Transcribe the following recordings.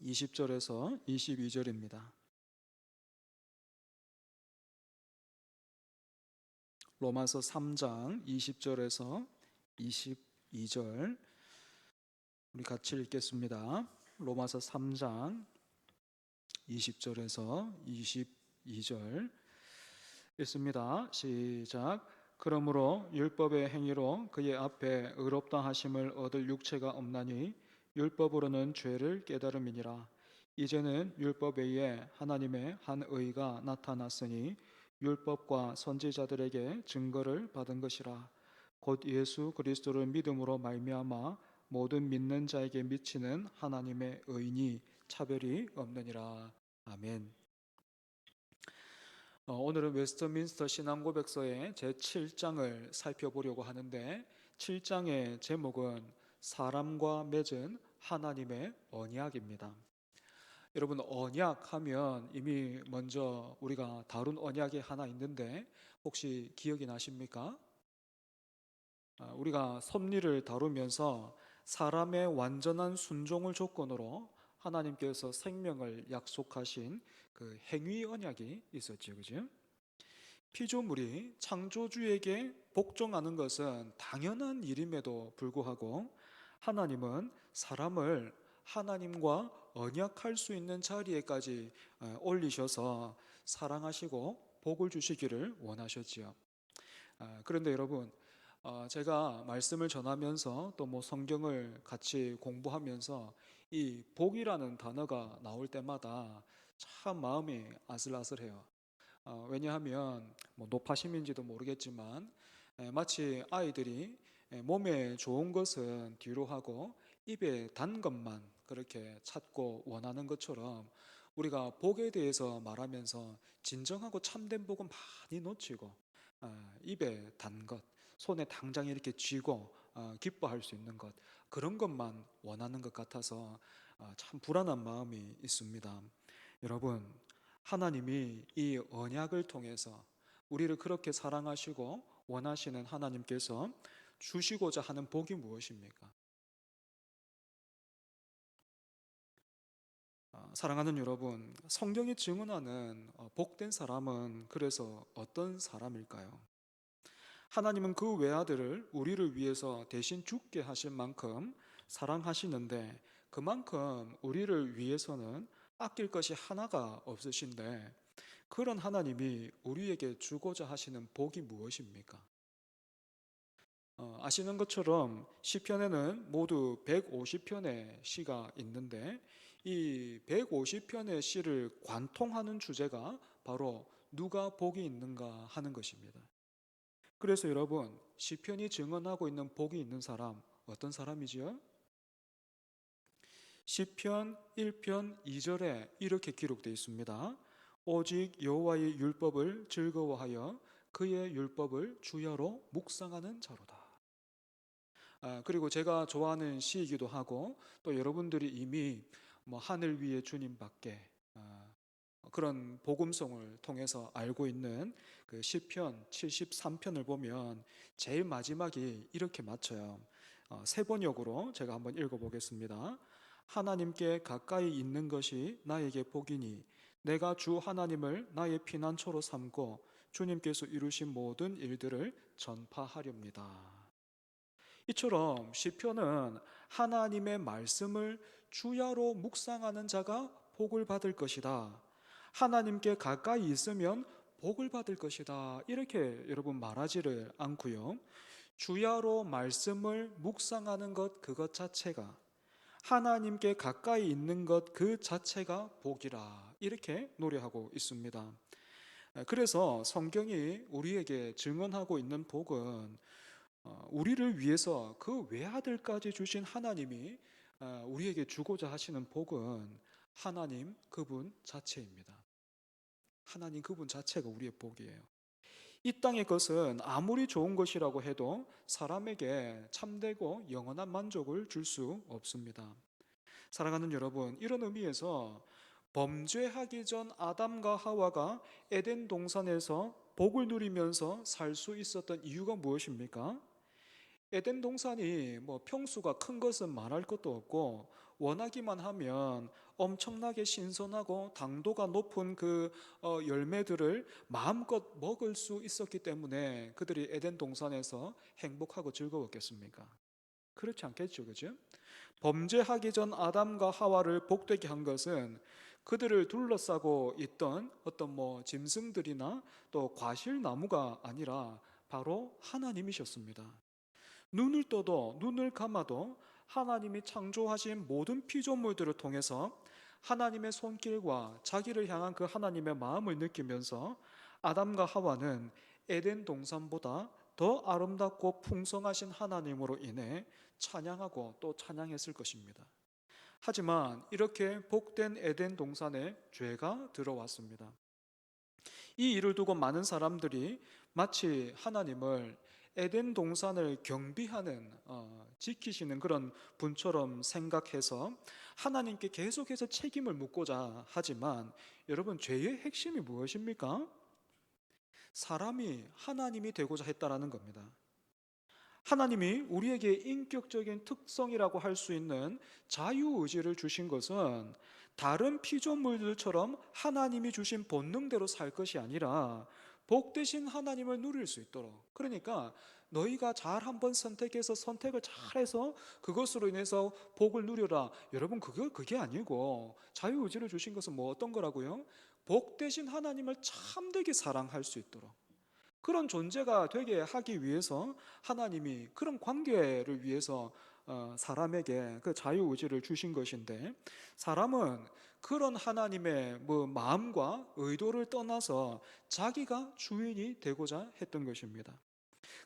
20절에서 22절입니다. 로마서 3장 20절에서 22절 우리 같이 읽겠습니다. 로마서 3장 20절에서 22절 읽습니다. 시작. 그러므로 율법의 행위로 그의 앞에 의롭다 하심을 얻을 육체가 없나니 율법으로는 죄를 깨달음이니라. 이제는 율법 외에 하나님의 한 의가 나타났으니 율법과 선지자들에게 증거를 받은 것이라. 곧 예수 그리스도를 믿음으로 말미암아 모든 믿는 자에게 미치는 하나님의 의니 차별이 없느니라. 아멘. 오늘은 웨스트민스터 신앙고백서의 제7장을 살펴보려고 하는데 7장의 제목은 사람과 맺은 하나님의 언약입니다. 여러분, 언약하면 이미 먼저 우리가 다룬 언약이 하나 있는데 혹시 기억이 나십니까? 우리가 섭리를 다루면서 사람의 완전한 순종을 조건으로 하나님께서 생명을 약속하신 그 행위 언약이 있었죠, 그죠? 피조물이 창조주에게 복종하는 것은 당연한 일임에도 불구하고 하나님은 사람을 하나님과 언약할 수 있는 자리에까지 올리셔서 사랑하시고 복을 주시기를 원하셨지요. 그런데 여러분, 제가 말씀을 전하면서 또 뭐 성경을 같이 공부하면서 이 복이라는 단어가 나올 때마다 참 마음이 아슬아슬해요. 왜냐하면 뭐 노파심인지도 모르겠지만 마치 아이들이 몸에 좋은 것은 뒤로 하고 입에 단 것만 그렇게 찾고 원하는 것처럼 우리가 복에 대해서 말하면서 진정하고 참된 복은 많이 놓치고 입에 단 것, 손에 당장 이렇게 쥐고 기뻐할 수 있는 것, 그런 것만 원하는 것 같아서 참 불안한 마음이 있습니다. 여러분, 하나님이 이 언약을 통해서 우리를 그렇게 사랑하시고 원하시는 하나님께서 주시고자 하는 복이 무엇입니까? 사랑하는 여러분, 성경이 증언하는 복된 사람은 그래서 어떤 사람일까요? 하나님은 그 외아들을 우리를 위해서 대신 죽게 하실 만큼 사랑하시는데 그만큼 우리를 위해서는 아낄 것이 하나가 없으신데 그런 하나님이 우리에게 주고자 하시는 복이 무엇입니까? 아시는 것처럼 시편에는 모두 150편의 시가 있는데 이 150편의 시를 관통하는 주제가 바로 누가 복이 있는가 하는 것입니다. 그래서 여러분, 시편이 증언하고 있는 복이 있는 사람 어떤 사람이지요? 시편 1편 2절에 이렇게 기록되어 있습니다. 오직 여호와의 율법을 즐거워하여 그의 율법을 주야로 묵상하는 자로다. 그리고 제가 좋아하는 시이기도 하고 또 여러분들이 이미 뭐 하늘 위의 주님밖에 그런 복음성을 통해서 알고 있는 그 시편 73편을 보면 제일 마지막이 이렇게 맞춰요. 세 번역으로 제가 한번 읽어보겠습니다. 하나님께 가까이 있는 것이 나에게 복이니 내가 주 하나님을 나의 피난처로 삼고 주님께서 이루신 모든 일들을 전파하렵니다. 이처럼 시편은 하나님의 말씀을 주야로 묵상하는 자가 복을 받을 것이다. 하나님께 가까이 있으면 복을 받을 것이다. 이렇게 여러분 말하지를 않고요. 주야로 말씀을 묵상하는 것 그것 자체가 하나님께 가까이 있는 것 그 자체가 복이라. 이렇게 노래하고 있습니다. 그래서 성경이 우리에게 증언하고 있는 복은 우리를 위해서 그 외아들까지 주신 하나님이 우리에게 주고자 하시는 복은 하나님 그분 자체입니다. 하나님 그분 자체가 우리의 복이에요. 이 땅의 것은 아무리 좋은 것이라고 해도 사람에게 참되고 영원한 만족을 줄 수 없습니다. 사랑하는 여러분, 이런 의미에서 범죄하기 전 아담과 하와가 에덴 동산에서 복을 누리면서 살 수 있었던 이유가 무엇입니까? 에덴 동산이 뭐 평수가 큰 것은 말할 것도 없고 원하기만 하면 엄청나게 신선하고 당도가 높은 그 열매들을 마음껏 먹을 수 있었기 때문에 그들이 에덴 동산에서 행복하고 즐거웠겠습니까? 그렇지 않겠죠, 그죠? 범죄하기 전 아담과 하와를 복되게 한 것은 그들을 둘러싸고 있던 어떤 짐승들이나 또 과실나무가 아니라 바로 하나님이셨습니다. 눈을 떠도 눈을 감아도 하나님이 창조하신 모든 피조물들을 통해서 하나님의 손길과 자기를 향한 그 하나님의 마음을 느끼면서 아담과 하와는 에덴 동산보다 더 아름답고 풍성하신 하나님으로 인해 찬양하고 또 찬양했을 것입니다. 하지만 이렇게 복된 에덴 동산에 죄가 들어왔습니다. 이 일을 두고 많은 사람들이 마치 하나님을 에덴 동산을 경비하는 지키시는 그런 분처럼 생각해서 하나님께 계속해서 책임을 묻고자 하지만 여러분, 죄의 핵심이 무엇입니까? 사람이 하나님이 되고자 했다라는 겁니다. 하나님이 우리에게 인격적인 특성이라고 할 수 있는 자유의지를 주신 것은 다른 피조물들처럼 하나님이 주신 본능대로 살 것이 아니라 복되신 하나님을 누릴 수 있도록, 그러니까 너희가 잘 한번 선택해서 선택을 잘해서 그것으로 인해서 복을 누려라. 여러분, 그게 아니고 자유의지를 주신 것은 어떤 거라고요? 복되신 하나님을 참되게 사랑할 수 있도록, 그런 존재가 되게 하기 위해서 하나님이 그런 관계를 위해서 사람에게 그 자유의지를 주신 것인데, 사람은 그런 하나님의 마음과 의도를 떠나서 자기가 주인이 되고자 했던 것입니다.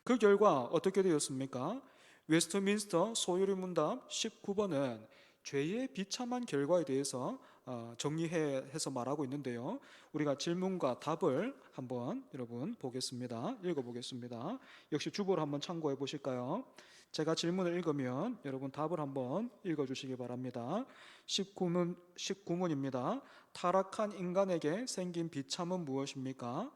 그 결과 어떻게 되었습니까? 웨스트민스터 소유리 문답 19번은 죄의 비참한 결과에 대해서 정리해서 말하고 있는데요. 우리가 질문과 답을 한번 여러분 보겠습니다. 읽어보겠습니다. 역시 주보를 한번 참고해 보실까요? 제가 질문을 읽으면 여러분 답을 한번 읽어주시기 바랍니다. 19문입니다. 타락한 인간에게 생긴 비참은 무엇입니까?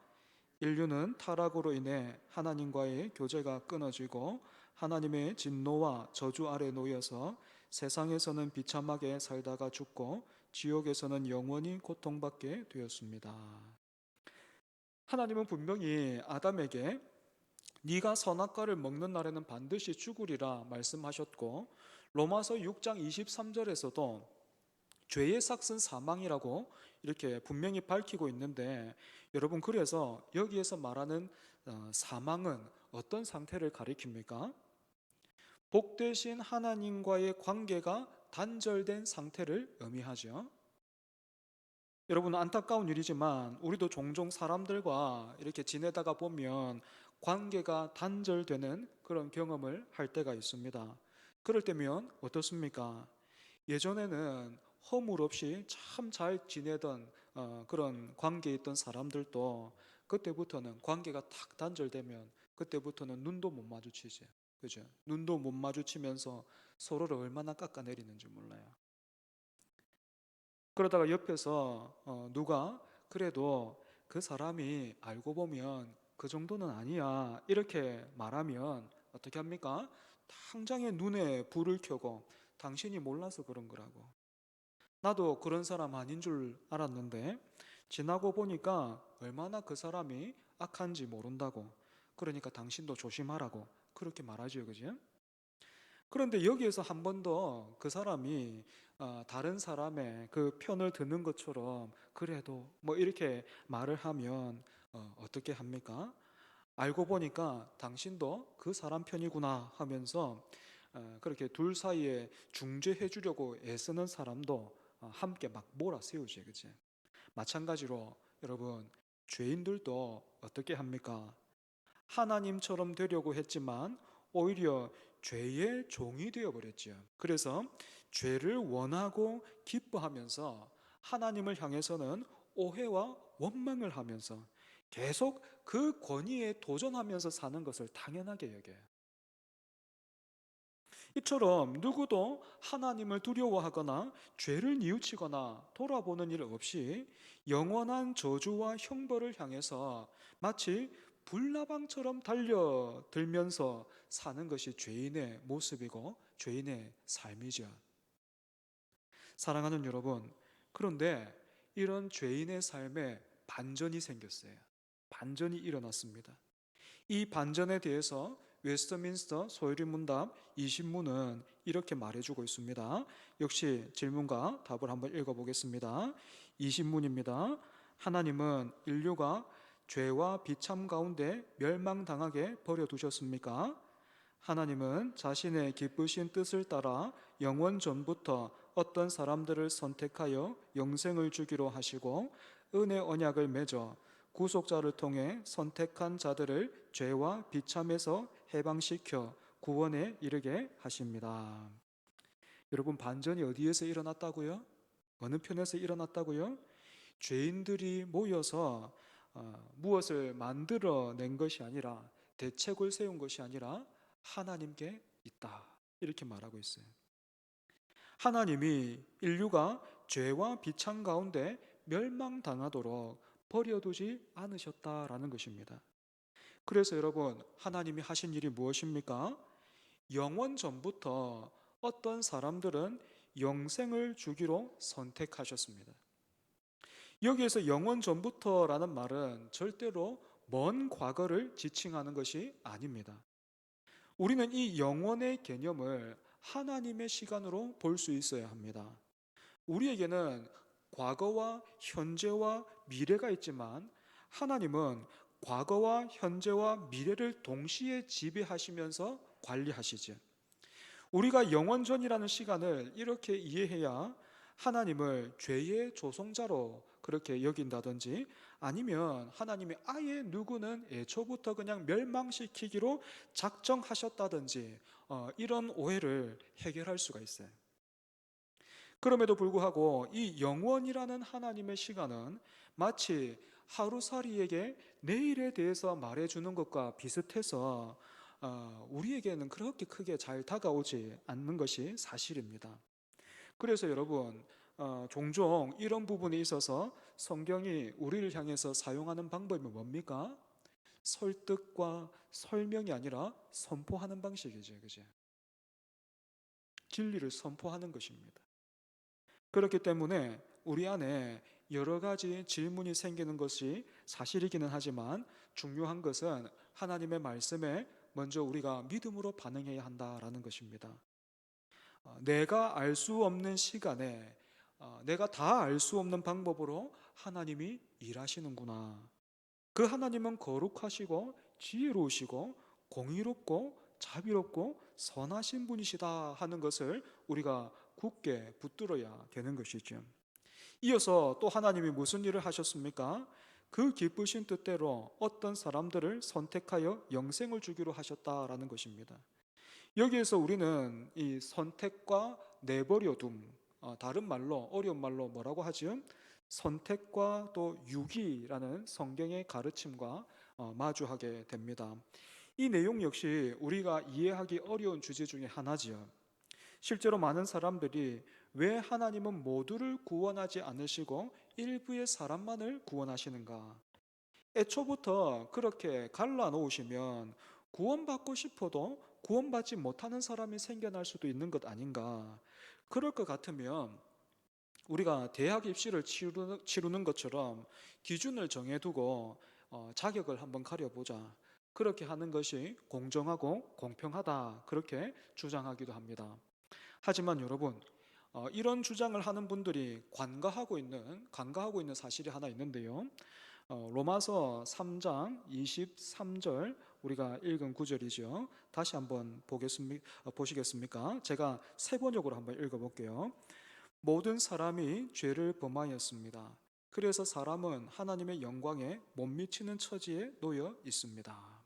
인류는 타락으로 인해 하나님과의 교제가 끊어지고 하나님의 진노와 저주 아래 놓여서 세상에서는 비참하게 살다가 죽고 지옥에서는 영원히 고통받게 되었습니다. 하나님은 분명히 아담에게 네가 선악과를 먹는 날에는 반드시 죽으리라 말씀하셨고, 로마서 6장 23절에서도 죄의 삭은 사망이라고 이렇게 분명히 밝히고 있는데, 여러분, 그래서 여기에서 말하는 사망은 어떤 상태를 가리킵니까? 복되신 하나님과의 관계가 단절된 상태를 의미하죠. 여러분, 안타까운 일이지만 우리도 종종 사람들과 이렇게 지내다가 보면 관계가 단절되는 그런 경험을 할 때가 있습니다. 그럴 때면 어떻습니까? 예전에는 허물 없이 참 잘 지내던 그런 관계에 있던 사람들도 그때부터는 관계가 탁 단절되면 그때부터는 눈도 못 마주치지. 그죠? 눈도 못 마주치면서 서로를 얼마나 깎아내리는지 몰라요. 그러다가 옆에서 누가 그래도 그 사람이 알고 보면 그 정도는 아니야 이렇게 말하면 어떻게 합니까? 당장에 눈에 불을 켜고 당신이 몰라서 그런 거라고. 나도 그런 사람 아닌 줄 알았는데 지나고 보니까 얼마나 그 사람이 악한지 모른다고. 그러니까 당신도 조심하라고 그렇게 말하죠, 그죠? 그런데 여기에서 한 번 더 그 사람이 다른 사람의 그 편을 드는 것처럼 그래도 이렇게 말을 하면 어떻게 합니까? 알고 보니까 당신도 그 사람 편이구나 하면서 그렇게 둘 사이에 중재해 주려고 애쓰는 사람도 함께 막 몰아세우지, 그치? 마찬가지로 여러분, 죄인들도 어떻게 합니까? 하나님처럼 되려고 했지만 오히려 죄의 종이 되어버렸죠. 그래서 죄를 원하고 기뻐하면서 하나님을 향해서는 오해와 원망을 하면서 계속 그 권위에 도전하면서 사는 것을 당연하게 여겨요. 이처럼 누구도 하나님을 두려워하거나 죄를 뉘우치거나 돌아보는 일 없이 영원한 저주와 형벌을 향해서 마치 불나방처럼 달려들면서 사는 것이 죄인의 모습이고 죄인의 삶이죠. 사랑하는 여러분, 그런데 이런 죄인의 삶에 반전이 생겼어요. 반전이 일어났습니다. 이 반전에 대해서 웨스트민스터 소유리 문답 20문은 이렇게 말해주고 있습니다. 역시 질문과 답을 한번 읽어보겠습니다. 20문입니다. 하나님은 인류가 죄와 비참 가운데 멸망당하게 버려두셨습니까? 하나님은 자신의 기쁘신 뜻을 따라 영원 전부터 어떤 사람들을 선택하여 영생을 주기로 하시고 은혜 언약을 맺어 구속자를 통해 선택한 자들을 죄와 비참에서 해방시켜 구원에 이르게 하십니다. 여러분, 반전이 어디에서 일어났다고요? 어느 편에서 일어났다고요? 죄인들이 모여서 무엇을 만들어낸 것이 아니라, 대책을 세운 것이 아니라 하나님께 있다, 이렇게 말하고 있어요. 하나님이 인류가 죄와 비참 가운데 멸망당하도록 버려두지 않으셨다라는 것입니다. 그래서 여러분, 하나님이 하신 일이 무엇입니까? 영원 전부터 어떤 사람들은 영생을 주기로 선택하셨습니다. 여기에서 영원 전부터라는 말은 절대로 먼 과거를 지칭하는 것이 아닙니다. 우리는 이 영원의 개념을 하나님의 시간으로 볼 수 있어야 합니다. 우리에게는 과거와 현재와 미래가 있지만 하나님은 과거와 현재와 미래를 동시에 지배하시면서 관리하시죠. 우리가 영원전이라는 시간을 이렇게 이해해야 하나님을 죄의 조성자로 그렇게 여긴다든지, 아니면 하나님이 아예 누구는 애초부터 그냥 멸망시키기로 작정하셨다든지 이런 오해를 해결할 수가 있어요. 그럼에도 불구하고 이 영원이라는 하나님의 시간은 마치 하루살이에게 내일에 대해서 말해주는 것과 비슷해서 우리에게는 그렇게 크게 잘 다가오지 않는 것이 사실입니다. 그래서 여러분, 종종 이런 부분에 있어서 성경이 우리를 향해서 사용하는 방법이 뭡니까? 설득과 설명이 아니라 선포하는 방식이죠. 그죠? 진리를 선포하는 것입니다. 그렇기 때문에 우리 안에 여러 가지 질문이 생기는 것이 사실이기는 하지만, 중요한 것은 하나님의 말씀에 먼저 우리가 믿음으로 반응해야 한다라는 것입니다. 내가 알 수 없는 시간에 내가 다 알 수 없는 방법으로 하나님이 일하시는구나. 그 하나님은 거룩하시고 지혜로우시고 공의롭고 자비롭고 선하신 분이시다 하는 것을 우리가 굳게 붙들어야 되는 것이죠. 이어서 또 하나님이 무슨 일을 하셨습니까? 그 기쁘신 뜻대로 어떤 사람들을 선택하여 영생을 주기로 하셨다라는 것입니다. 여기에서 우리는 이 선택과 내버려둠, 다른 말로, 어려운 말로 뭐라고 하죠? 선택과 또 유기라는 성경의 가르침과 마주하게 됩니다. 이 내용 역시 우리가 이해하기 어려운 주제 중에 하나지요. 실제로 많은 사람들이 왜 하나님은 모두를 구원하지 않으시고 일부의 사람만을 구원하시는가? 애초부터 그렇게 갈라놓으시면 구원받고 싶어도 구원받지 못하는 사람이 생겨날 수도 있는 것 아닌가? 그럴 것 같으면 우리가 대학 입시를 치르는 것처럼 기준을 정해두고 자격을 한번 가려보자, 그렇게 하는 것이 공정하고 공평하다, 그렇게 주장하기도 합니다. 하지만 여러분, 이런 주장을 하는 분들이 간과하고 있는 사실이 하나 있는데요. 로마서 3장 23절 우리가 읽은 구절이죠. 다시 한번 보시겠습니까? 제가 세 번역으로 한번 읽어볼게요. 모든 사람이 죄를 범하였습니다. 그래서 사람은 하나님의 영광에 못 미치는 처지에 놓여 있습니다.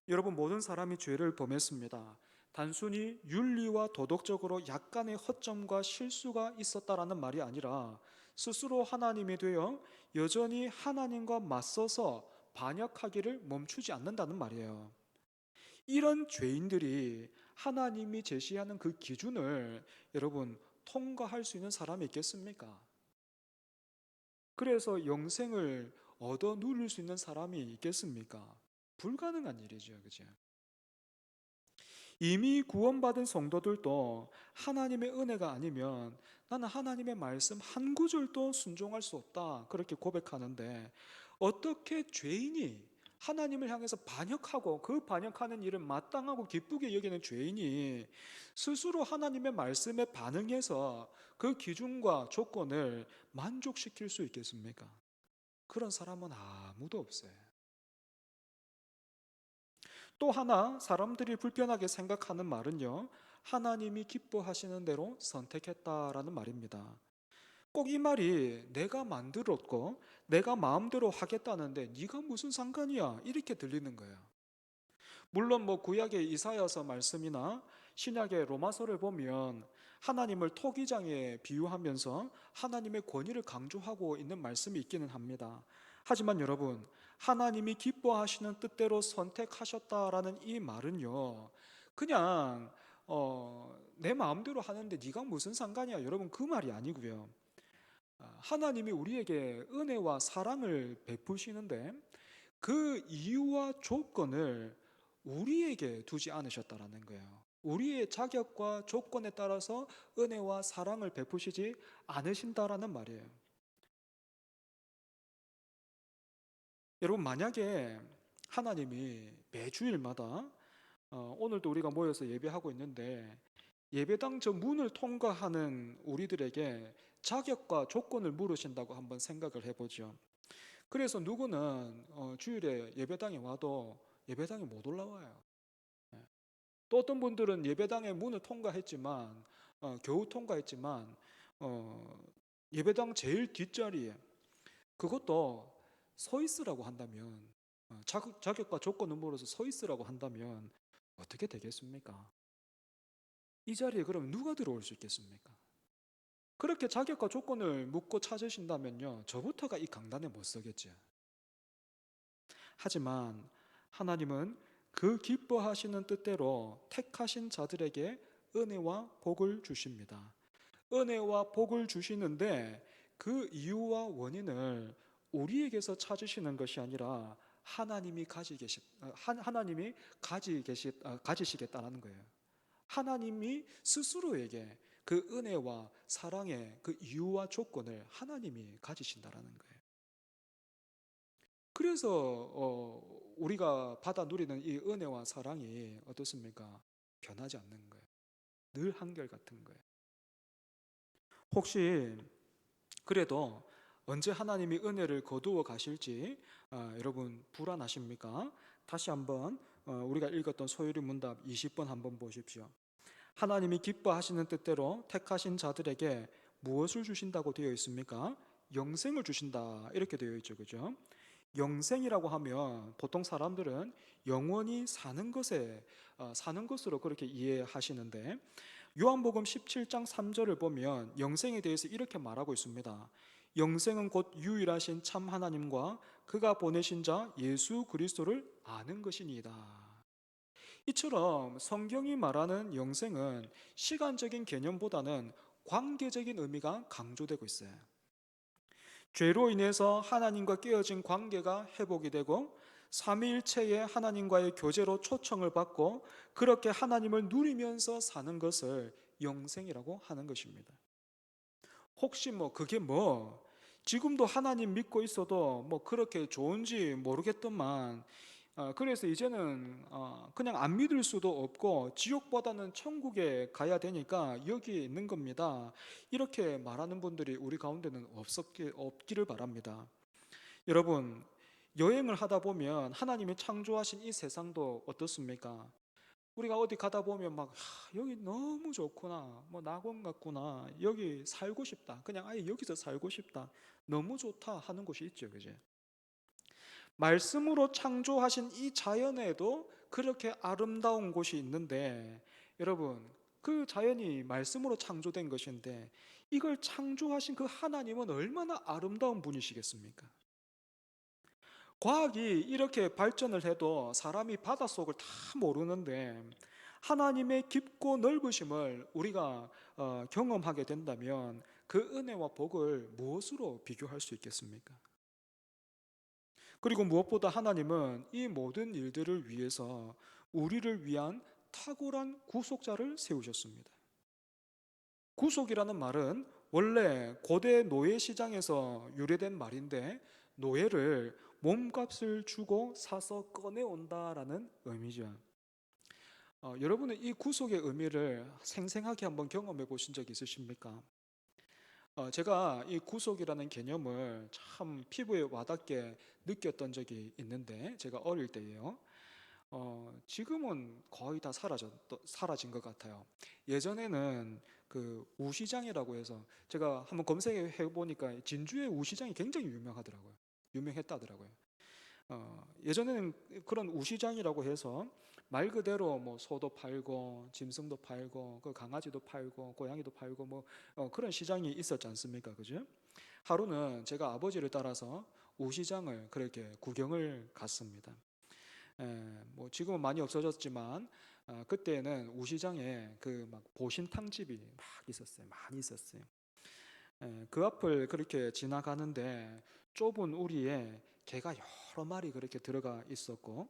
여러분, 모든 사람이 죄를 범했습니다. 단순히 윤리와 도덕적으로 약간의 허점과 실수가 있었다라는 말이 아니라 스스로 하나님이 되어 여전히 하나님과 맞서서 반역하기를 멈추지 않는다는 말이에요. 이런 죄인들이 하나님이 제시하는 그 기준을 여러분 통과할 수 있는 사람이 있겠습니까? 그래서 영생을 얻어 누릴 수 있는 사람이 있겠습니까? 불가능한 일이죠. 그죠? 이미 구원받은 성도들도 하나님의 은혜가 아니면 나는 하나님의 말씀 한 구절도 순종할 수 없다, 그렇게 고백하는데, 어떻게 죄인이 하나님을 향해서 반역하고 그 반역하는 일을 마땅하고 기쁘게 여기는 죄인이 스스로 하나님의 말씀에 반응해서 그 기준과 조건을 만족시킬 수 있겠습니까? 그런 사람은 아무도 없어요. 또 하나 사람들이 불편하게 생각하는 말은요, 하나님이 기뻐하시는 대로 선택했다라는 말입니다. 꼭 이 말이 내가 만들었고 내가 마음대로 하겠다는데 네가 무슨 상관이야, 이렇게 들리는 거예요. 물론 뭐 구약의 이사야서 말씀이나 신약의 로마서를 보면 하나님을 토기장에 비유하면서 하나님의 권위를 강조하고 있는 말씀이 있기는 합니다. 하지만 여러분, 하나님이 기뻐하시는 뜻대로 선택하셨다라는 이 말은요, 그냥 내 마음대로 하는데 네가 무슨 상관이야, 여러분, 그 말이 아니고요. 하나님이 우리에게 은혜와 사랑을 베푸시는데 그 이유와 조건을 우리에게 두지 않으셨다라는 거예요. 우리의 자격과 조건에 따라서 은혜와 사랑을 베푸시지 않으신다라는 말이에요. 여러분, 만약에 하나님이 매주일마다 오늘도 우리가 모여서 예배하고 있는데 예배당 저 문을 통과하는 우리들에게 자격과 조건을 물으신다고 한번 생각을 해보죠. 그래서 누구는 주일에 예배당에 와도 예배당에 못 올라와요. 예. 또 어떤 분들은 예배당의 문을 통과했지만 겨우 통과했지만 어, 예배당 제일 뒷자리에, 그것도 서 있으라고 한다면, 자격과 조건을 물어서 서 있으라고 한다면 어떻게 되겠습니까? 이 자리에 그럼 누가 들어올 수 있겠습니까? 그렇게 자격과 조건을 묻고 찾으신다면요, 저부터가 이 강단에 못 서겠죠. 하지만 하나님은 그 기뻐하시는 뜻대로 택하신 자들에게 은혜와 복을 주십니다. 은혜와 복을 주시는데 그 이유와 원인을 우리에게서 찾으시는 것이 아니라 하나님이 가지시겠다는 거예요. 하나님이 스스로에게 그 은혜와 사랑의 그 이유와 조건을 하나님이 가지신다라는 거예요. 그래서 우리가 받아 누리는 이 은혜와 사랑이 어떻습니까? 변하지 않는 거예요. 늘 한결같은 거예요. 혹시 그래도 언제 하나님이 은혜를 거두어 가실지 여러분 불안하십니까? 다시 한번 우리가 읽었던 소요리 문답 20번 한번 보십시오. 하나님이 기뻐하시는 뜻대로 택하신 자들에게 무엇을 주신다고 되어 있습니까? 영생을 주신다, 이렇게 되어 있죠, 그죠? 영생이라고 하면 보통 사람들은 영원히 사는 것으로 그렇게 이해하시는데, 요한복음 17장 3절을 보면 영생에 대해서 이렇게 말하고 있습니다. 영생은 곧 유일하신 참 하나님과 그가 보내신 자 예수 그리스도를 아는 것이니이다. 이처럼 성경이 말하는 영생은 시간적인 개념보다는 관계적인 의미가 강조되고 있어요. 죄로 인해서 하나님과 깨어진 관계가 회복이 되고 삼위일체의 하나님과의 교제로 초청을 받고 그렇게 하나님을 누리면서 사는 것을 영생이라고 하는 것입니다. 혹시 그게 지금도 하나님 믿고 있어도 그렇게 좋은지 모르겠더만, 그래서 이제는 그냥 안 믿을 수도 없고 지옥보다는 천국에 가야 되니까 여기에 있는 겁니다, 이렇게 말하는 분들이 우리 가운데는 없기를 바랍니다. 여러분, 여행을 하다 보면 하나님이 창조하신 이 세상도 어떻습니까? 우리가 어디 가다 보면 여기 너무 좋구나, 낙원 같구나, 여기 살고 싶다, 그냥 아예 여기서 살고 싶다, 너무 좋다 하는 곳이 있죠, 그제? 말씀으로 창조하신 이 자연에도 그렇게 아름다운 곳이 있는데, 여러분, 그 자연이 말씀으로 창조된 것인데 이걸 창조하신 그 하나님은 얼마나 아름다운 분이시겠습니까? 과학이 이렇게 발전을 해도 사람이 바닷속을 다 모르는데 하나님의 깊고 넓으심을 우리가 경험하게 된다면 그 은혜와 복을 무엇으로 비교할 수 있겠습니까? 그리고 무엇보다 하나님은 이 모든 일들을 위해서 우리를 위한 탁월한 구속자를 세우셨습니다. 구속이라는 말은 원래 고대 노예 시장에서 유래된 말인데, 노예를 몸값을 주고 사서 꺼내온다라는 의미죠. 여러분은 이 구속의 의미를 생생하게 한번 경험해 보신 적 있으십니까? 제가 이 구속이라는 개념을 참 피부에 와닿게 느꼈던 적이 있는데, 제가 어릴 때예요. 지금은 거의 다 사라진 것 같아요. 예전에는 그 우시장이라고 해서, 제가 한번 검색해 보니까 진주의 우시장이 굉장히 유명하더라고요. 유명했다더라고요. 예전에는 그런 우시장이라고 해서 말 그대로 뭐 소도 팔고 짐승도 팔고 그 강아지도 팔고 고양이도 팔고 뭐 그런 시장이 있었지 않습니까? 그죠? 하루는 제가 아버지를 따라서 우시장을 그렇게 구경을 갔습니다. 뭐 지금은 많이 없어졌지만, 그때는 우시장에 그 막 보신탕집이 막 있었어요. 많이 있었어요. 그 앞을 그렇게 지나가는데 좁은 우리에 개가 여러 마리 그렇게 들어가 있었고,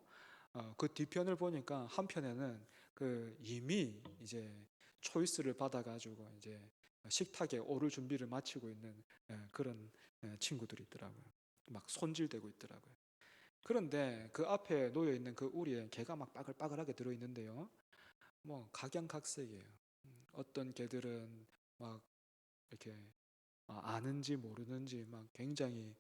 그 뒤편을 보니까 한편에는 그 이미 이제 초이스를 받아가지고 이제 식탁에 오를 준비를 마치고 있는 그런 친구들이 있더라고요. 막 손질되고 있더라고요. 그런데 그 앞에 놓여 있는 그 우리에 개가 막 빠글빠글하게 들어 있는데요. 뭐 각양각색이에요. 어떤 개들은 막 이렇게 아는지 모르는지 막 굉장히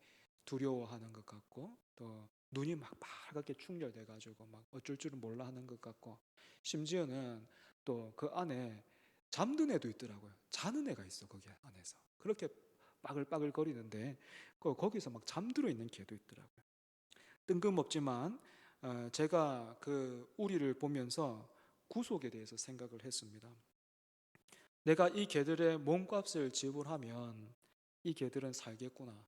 두려워하는 것 같고, 또 눈이 막 빨갛게 충혈돼 가지고 막 어쩔 줄은 몰라 하는 것 같고, 심지어는 또 그 안에 잠든 애도 있더라고요. 자는 애가 있어 거기 안에서. 그렇게 빠글빠글 거리는데 거기서 막 잠들어 있는 개도 있더라고요. 뜬금없지만 제가 그 우리를 보면서 구속에 대해서 생각을 했습니다. 내가 이 개들의 몸값을 지불하면 이 개들은 살겠구나.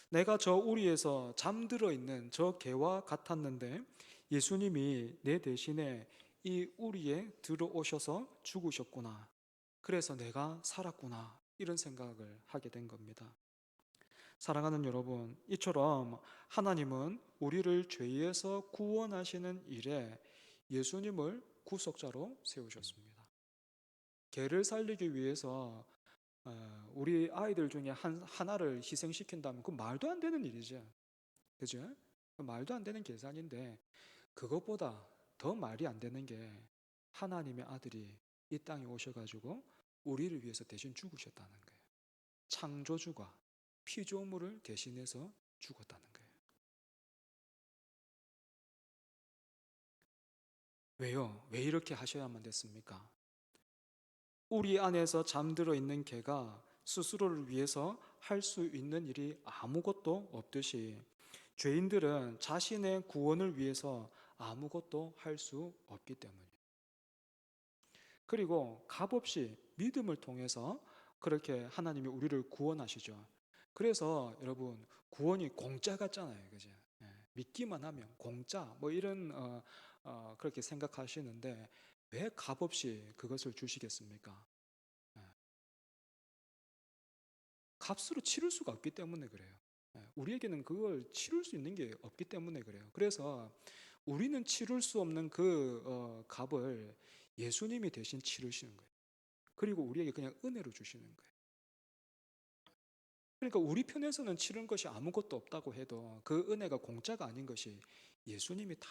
내가 저 우리에서 잠들어 있는 저 개와 같았는데 예수님이 내 대신에 이 우리에 들어오셔서 죽으셨구나. 그래서 내가 살았구나. 이런 생각을 하게 된 겁니다. 사랑하는 여러분, 이처럼 하나님은 우리를 죄에서 구원하시는 일에 예수님을 구속자로 세우셨습니다. 개를 살리기 위해서 우리 아이들 중에 하나를 희생시킨다면 그 말도 안 되는 일이죠. 그죠? 말도 안 되는 계산인데, 그것보다 더 말이 안 되는 게 하나님의 아들이 이 땅에 오셔가지고 우리를 위해서 대신 죽으셨다는 거예요. 창조주가 피조물을 대신해서 죽었다는 거예요. 왜요? 왜 이렇게 하셔야만 됐습니까? 우리 안에서 잠들어 있는 개가 스스로를 위해서 할 수 있는 일이 아무것도 없듯이, 죄인들은 자신의 구원을 위해서 아무것도 할 수 없기 때문이에요. 그리고 값없이 믿음을 통해서 그렇게 하나님이 우리를 구원하시죠. 그래서 여러분, 구원이 공짜 같잖아요. 그죠? 예, 믿기만 하면 공짜 뭐 이런 그렇게 생각하시는데, 왜 값없이 그것을 주시겠습니까? 예, 값으로 치를 수가 없기 때문에 그래요. 우리에게는 그걸 치를 수 있는 게 없기 때문에 그래요. 그래서 우리는 치를 수 없는 그 값을 예수님이 대신 치르시는 거예요. 그리고 우리에게 그냥 은혜로 주시는 거예요. 그러니까 우리 편에서는 치른 것이 아무것도 없다고 해도 그 은혜가 공짜가 아닌 것이 예수님이 다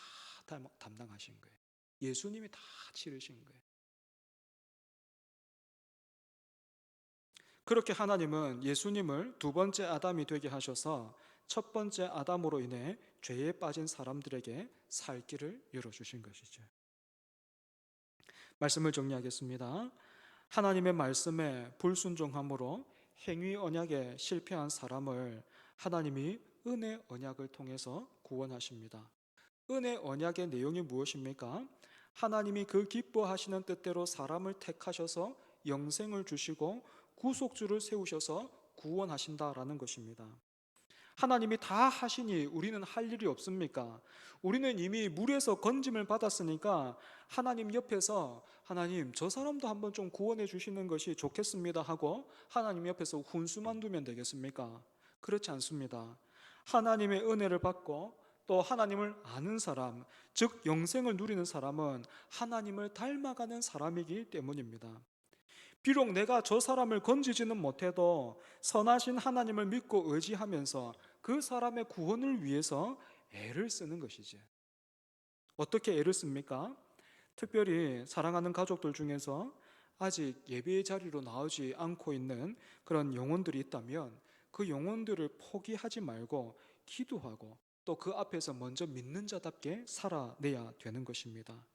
담당하신 거예요. 예수님이 다 치르신 거예요. 그렇게 하나님은 예수님을 두 번째 아담이 되게 하셔서 첫 번째 아담으로 인해 죄에 빠진 사람들에게 살 길을 열어주신 것이죠. 말씀을 정리하겠습니다. 하나님의 말씀에 불순종함으로 행위 언약에 실패한 사람을 하나님이 은혜 언약을 통해서 구원하십니다. 은혜 언약의 내용이 무엇입니까? 하나님이 그 기뻐하시는 뜻대로 사람을 택하셔서 영생을 주시고 구속주를 세우셔서 구원하신다라는 것입니다. 하나님이 다 하시니 우리는 할 일이 없습니까? 우리는 이미 물에서 건짐을 받았으니까 하나님 옆에서, 하나님 저 사람도 한번 좀 구원해 주시는 것이 좋겠습니다 하고 하나님 옆에서 훈수만 두면 되겠습니까? 그렇지 않습니다. 하나님의 은혜를 받고 또 하나님을 아는 사람, 즉 영생을 누리는 사람은 하나님을 닮아가는 사람이기 때문입니다. 비록 내가 저 사람을 건지지는 못해도 선하신 하나님을 믿고 의지하면서 그 사람의 구원을 위해서 애를 쓰는 것이지. 어떻게 애를 씁니까? 특별히 사랑하는 가족들 중에서 아직 예배의 자리로 나오지 않고 있는 그런 영혼들이 있다면 그 영혼들을 포기하지 말고 기도하고 또 그 앞에서 먼저 믿는 자답게 살아내야 되는 것입니다.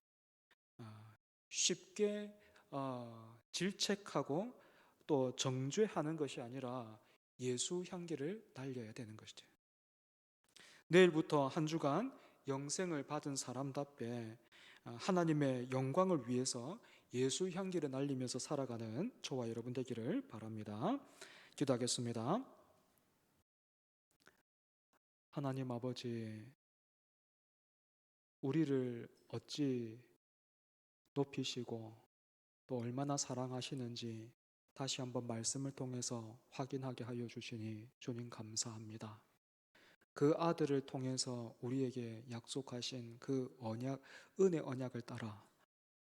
쉽게 질책하고 또 정죄하는 것이 아니라 예수 향기를 달려야 되는 것이죠. 내일부터 한 주간 영생을 받은 사람답게 하나님의 영광을 위해서 예수 향기를 날리면서 살아가는 저와 여러분 되기를 바랍니다. 기도하겠습니다. 하나님 아버지, 우리를 어찌 높이시고 또 얼마나 사랑하시는지 다시 한번 말씀을 통해서 확인하게 하여 주시니 주님 감사합니다. 그 아들을 통해서 우리에게 약속하신 그 언약, 은혜 언약을 따라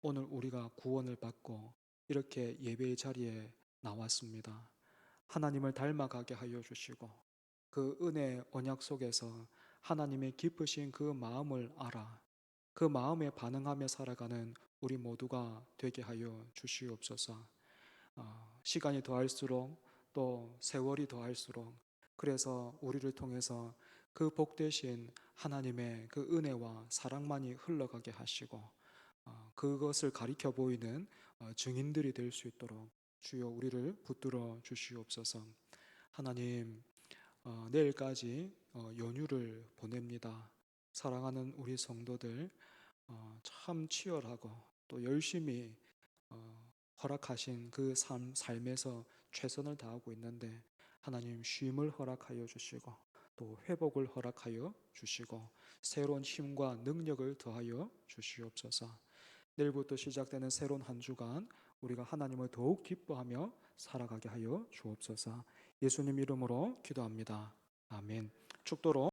오늘 우리가 구원을 받고 이렇게 예배의 자리에 나왔습니다. 하나님을 닮아가게 하여 주시고 그 은혜 언약 속에서 하나님의 깊으신 그 마음을 알아 그 마음에 반응하며 살아가는 우리 모두가 되게 하여 주시옵소서. 시간이 더할수록 또 세월이 더할수록 그래서 우리를 통해서 그 복되신 하나님의 그 은혜와 사랑만이 흘러가게 하시고 그것을 가리켜 보이는 증인들이 될 수 있도록 주여 우리를 붙들어 주시옵소서. 하나님, 내일까지 연휴를 보냅니다. 사랑하는 우리 성도들 참 치열하고 또 열심히 허락하신 그 삶에서 최선을 다하고 있는데 하나님 쉼을 허락하여 주시고 또 회복을 허락하여 주시고 새로운 힘과 능력을 더하여 주시옵소서. 내일부터 시작되는 새로운 한 주간 우리가 하나님을 더욱 기뻐하며 살아가게 하여 주옵소서. 예수님 이름으로 기도합니다. 아멘. 축도로